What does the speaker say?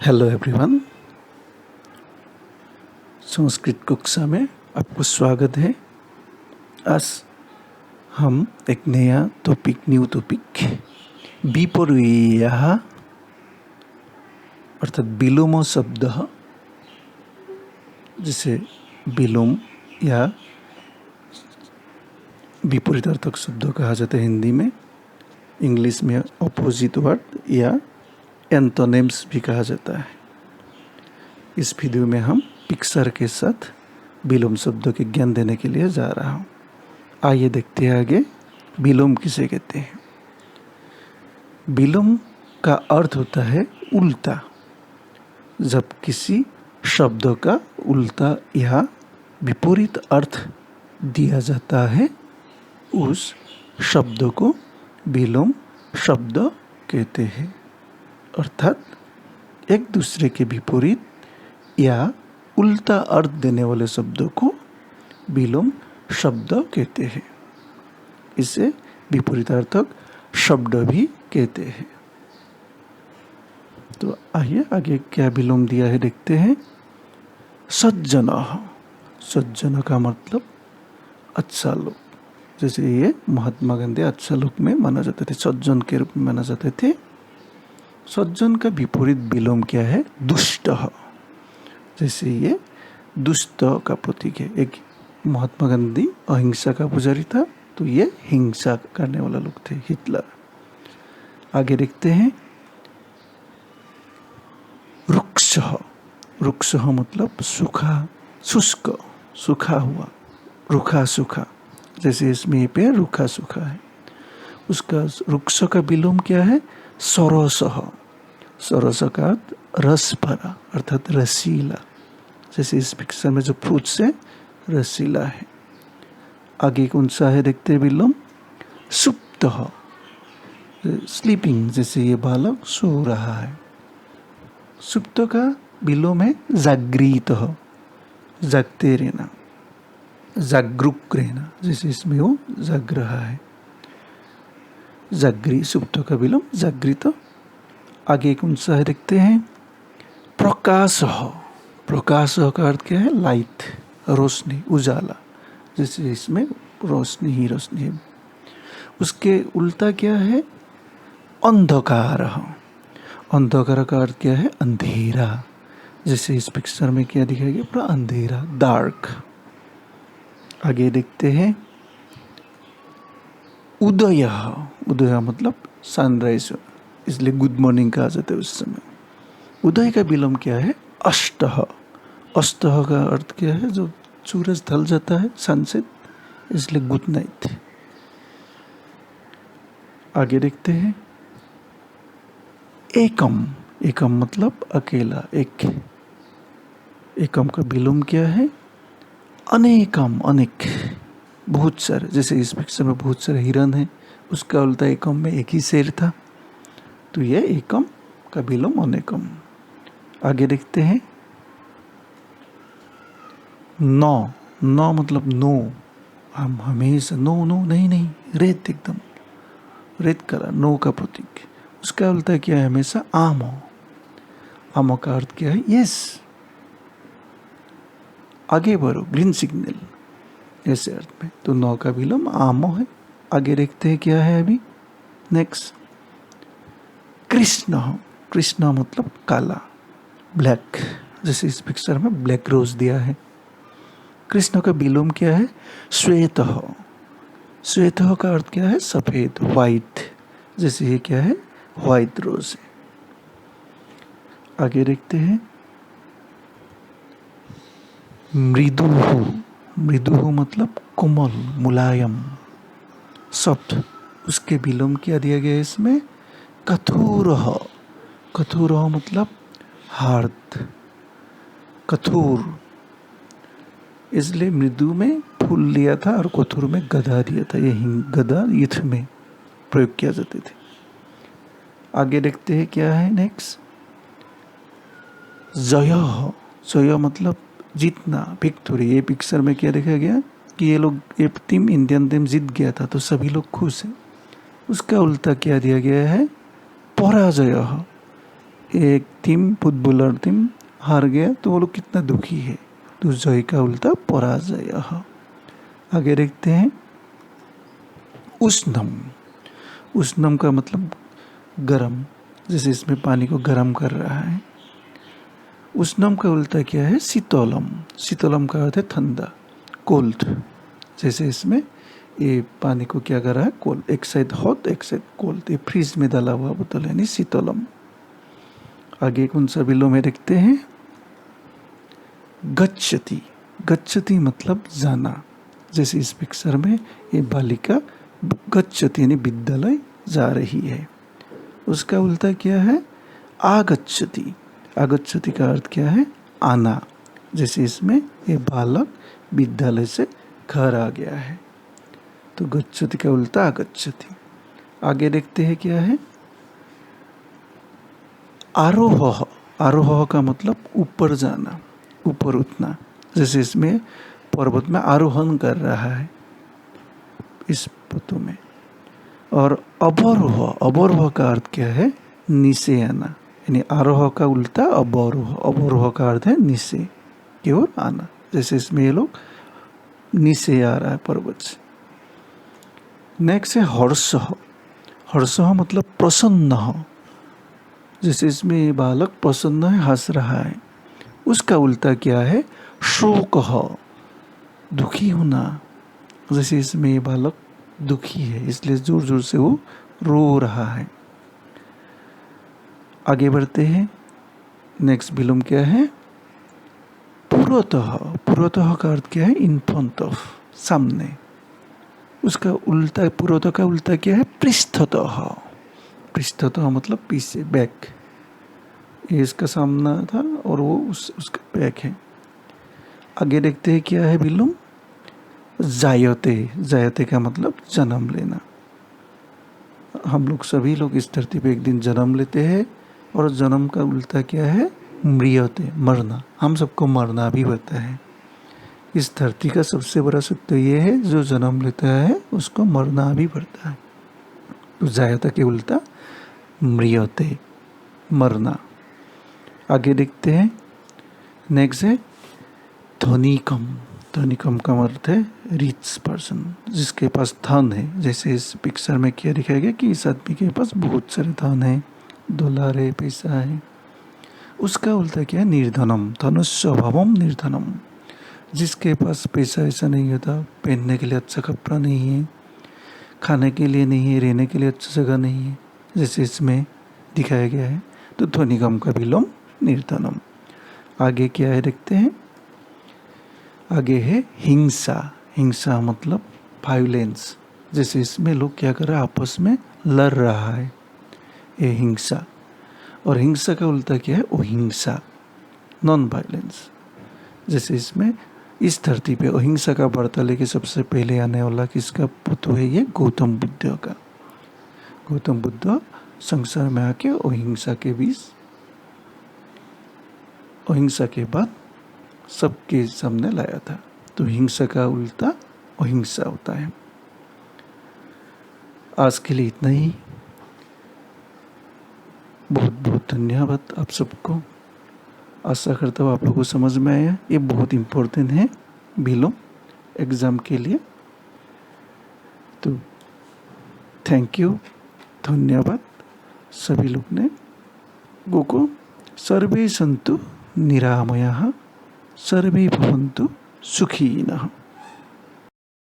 Hello everyone, Sanskrit कक्षा में आपको स्वागत है। आज हम एक न्यू टॉपिक विपर्ययः अर्थात विलोम शब्द, जिसे विलोम या विपरीतार्थक शब्द कहा जाता है हिंदी में, इंग्लिश में अपोजिट वर्ड या एंटोनिम्स भी कहा जाता है। इस वीडियो में हम पिक्चर के साथ विलोम शब्दों के ज्ञान देने के लिए जा रहा हूँ। आइए देखते हैं आगे विलोम किसे कहते हैं। विलोम का अर्थ होता है उल्टा। जब किसी शब्द का उल्टा या विपरीत अर्थ दिया जाता है, उस शब्द को विलोम शब्द कहते हैं। अर्थात एक दूसरे के विपरीत या उल्टा अर्थ देने वाले शब्दों को विलोम शब्द कहते हैं। इसे विपरीतार्थक शब्द भी कहते हैं। तो आइए आगे क्या विलोम दिया है देखते हैं। सज्जन, सज्जन का मतलब अच्छा लोग। जैसे ये महात्मा गांधी अच्छा लोग में माना जाते थे, सज्जन के रूप में माना जाते थे। सज्जन का विपरीत विलोम क्या है? दुष्ट। जैसे ये दुष्ट का प्रतीक है। एक महात्मा गांधी अहिंसा का पुजारी था, तो ये हिंसा करने वाला लोग थे, हिटलर। आगे देखते हैं रुक्ष। रुक्ष मतलब सूखा, शुष्क, सूखा हुआ, रूखा सूखा। जैसे इसमें ये पेड़ रूखा सूखा है, उसका रुक्ष का विलोम क्या है? सरस। सरस का अर्थ रस भरा अर्थात रसीला। जैसे इस पिक्चर में जो फ्रूट्स है रसीला है। आगे कौन सा है देखते हैं विलोम। सुप्त, स्लीपिंग। जैसे ये बालक सो रहा है। सुप्त का विलोम है जागृत, जागते रहना, जागरूक रहना। जैसे इसमें वो जाग रहा है। जागृत, सुप्त का विलोम जागृत। आगे कौन सा है देखते हैं। प्रकाश। प्रकाश का अर्थ क्या है? लाइट, रोशनी, उजाला। जैसे इसमें रोशनी ही रोशनी है। उसके उल्टा क्या है? अंधकार। अंधकार का अर्थ क्या है? अंधेरा। जैसे इस पिक्चर में क्या दिखाया गया? पूरा अंधेरा, डार्क। आगे देखते हैं उदय। उदय मतलब सनराइज, इसलिए गुड मॉर्निंग कहा जाता है उस समय। उदय का विलोम क्या है? अष्ट। अष्ट का अर्थ क्या है? जो सूरज ढल जाता है, सनसेट, इसलिए गुड नाइट। आगे देखते हैं एकम। एकम मतलब अकेला, एक। एकम का विलोम क्या है? अनेकम, अनेक, बहुत सारे। जैसे इस पिक्चर में बहुत सारे हिरन है, उसका उल्टा एकम में एक ही शेर था, तो ये एकम का विलोम अनेकम। आगे देखते हैं नौ। नौ मतलब नो। हम हमेशा नो नो, नहीं नहीं, रेत, एकदम रेत कलर, नो का प्रतीक। उसका उल्टा क्या है? हमेशा आमो। आमो का अर्थ क्या है? यस, आगे बढ़ो, ग्रीन सिग्नल, ऐसे अर्थ में। तो नौ का विलोम आमो है। आगे देखते हैं क्या है अभी नेक्स्ट। कृष्ण। कृष्ण मतलब काला, ब्लैक। जैसे इस पिक्चर में ब्लैक रोज दिया है। कृष्ण का विलोम क्या है? श्वेत। श्वेत का अर्थ क्या है? सफेद, वाइट। जैसे ये क्या है? वाइट रोज है। आगे देखते हैं मृदुः। मृदुः मतलब कोमल, मुलायम, सॉफ्ट। उसके विलोम क्या दिया गया है इसमें? कठोरः। कठोरः मतलब हार्ड, कठोर। इसलिए मृदु में फूल लिया था और कठोर में गदा दिया था। ये गदा युद्ध में प्रयोग किया जाते थे। आगे देखते हैं क्या है नेक्स्ट। जय। जय मतलब जीतना, विक्टोरी। ये पिक्चर में क्या देखा गया कि ये लोग, ये टीम, इंडियन टीम जीत गया था, तो सभी लोग खुश हैं। उसका उल्टा क्या दिया गया है? पराजय। एक टीम, फुटबॉलर टीम हार गया तो वो लोग कितना दुखी है। तो जय का उल्टा पराजय। आगे देखते हैं उष्णम। उष्णम का मतलब गरम, जैसे इसमें पानी को गरम कर रहा है। उष्णम का उल्टा क्या है? शीतलम। शीतलम का अर्थ है ठंडा, कोल्ड। जैसे इसमें ये पानी को क्या कर रहा है? कोल्ड, एक साइड हॉट एक साइड कोल्ड। ये फ्रीज में डाला हुआ बोतल यानी शीतलम। आगे कौन सा विलोम में देखते हैं? गच्छति। गच्छति मतलब जाना। जैसे इस पिक्चर में ये बालिका गच्छति यानी विद्यालय जा रही है। उसका उल्टा क्या है? आगच्छति। आगच्छति का अर्थ क्या है? आना। जैसे इसमें ये बालक विद्यालय से घर आ गया है। तो गच्छति का उल्टा आगच्छति। आगे देखते हैं क्या है? आरोह। आरोह का मतलब ऊपर जाना, ऊपर उठना। जैसे इसमें पर्वत में आरोहण कर रहा है इस पतु में। और अवरोह। अवरोह का अर्थ क्या है? नीचे आना। यानी आरोह का उल्टा अवरोह। अवरोह का अर्थ है नीचे की ओर आना। जैसे इसमें ये लोग नीचे आ रहा है पर्वत से। नेक्स्ट है हर्ष। हर्ष मतलब प्रसन्न। जैसे इसमें ये बालक प्रसन्न है, हंस रहा है। उसका उल्टा क्या है? शोक, दुखी होना। जैसे इसमें ये बालक दुखी है इसलिए जोर जोर से वो रो रहा है। आगे बढ़ते हैं। नेक्स्ट विलोम क्या है? पुरतः। पुरतः का अर्थ क्या है? इन फ्रंट ऑफ, सामने। उसका उल्टा, पुरतः का उल्टा क्या है? पृष्ठतः। पृष्ठतः मतलब पीछे, बैक। ये इसका सामना था और वो उसका बैक है। आगे देखते हैं क्या है विलोम? जायते। जायते का मतलब जन्म लेना। हम लोग सभी लोग इस धरती पे एक दिन जन्म लेते हैं और जन्म का उल्टा क्या है? म्रियते, मरना। हम सबको मरना भी पड़ता है। इस धरती का सबसे बड़ा सत्य ये है, जो जन्म लेता है उसको मरना भी पड़ता है। तो जायते के उल्टा म्रियते, मरना। आगे देखते हैं। नेक्स्ट है धनिकम। धनिकम का अर्थ है रिच पर्सन, जिसके पास धन है। जैसे इस पिक्चर में क्या दिखाया गया कि इस आदमी के पास बहुत सारे धन है, डॉलर है, पैसा है। उसका उल्टा क्या है? निर्धनम। धनुष्य अभावम निर्धनम। जिसके पास पैसा ऐसा नहीं होता, पहनने के लिए अच्छा कपड़ा नहीं है, खाने के लिए नहीं है, रहने के लिए अच्छी जगह नहीं है, जैसे इसमें दिखाया गया है। तो धनिकम का विलोम निर्धनम। आगे क्या है देखते हैं। आगे है हिंसा। हिंसा मतलब वायलेंस। जैसे इसमें लोग क्या कर रहे हैं? आपस में लड़ रहा है, ये हिंसा। और हिंसा का उल्टा क्या है? अहिंसा, नॉन वायलेंस। जैसे इसमें इस धरती पे अहिंसा का वार्ता लेके सबसे पहले आने वाला किसका पुत्र है? ये गौतम बुद्ध का। गौतम बुद्ध संसार में आके अहिंसा के बीच, अहिंसा के बाद सबके सामने लाया था। तो हिंसा का उल्टा अहिंसा होता है। आज के लिए इतना ही। बहुत बहुत धन्यवाद आप सबको। आशा करता हूँ आप लोगों को समझ में आया। ये बहुत इम्पोर्टेंट है विलोम एग्ज़ाम के लिए। तो थैंक यू, धन्यवाद सभी लोग ने। गोको सर्वे सन्तु निरामयाः, सर्वे भवन्तु सुखिनः।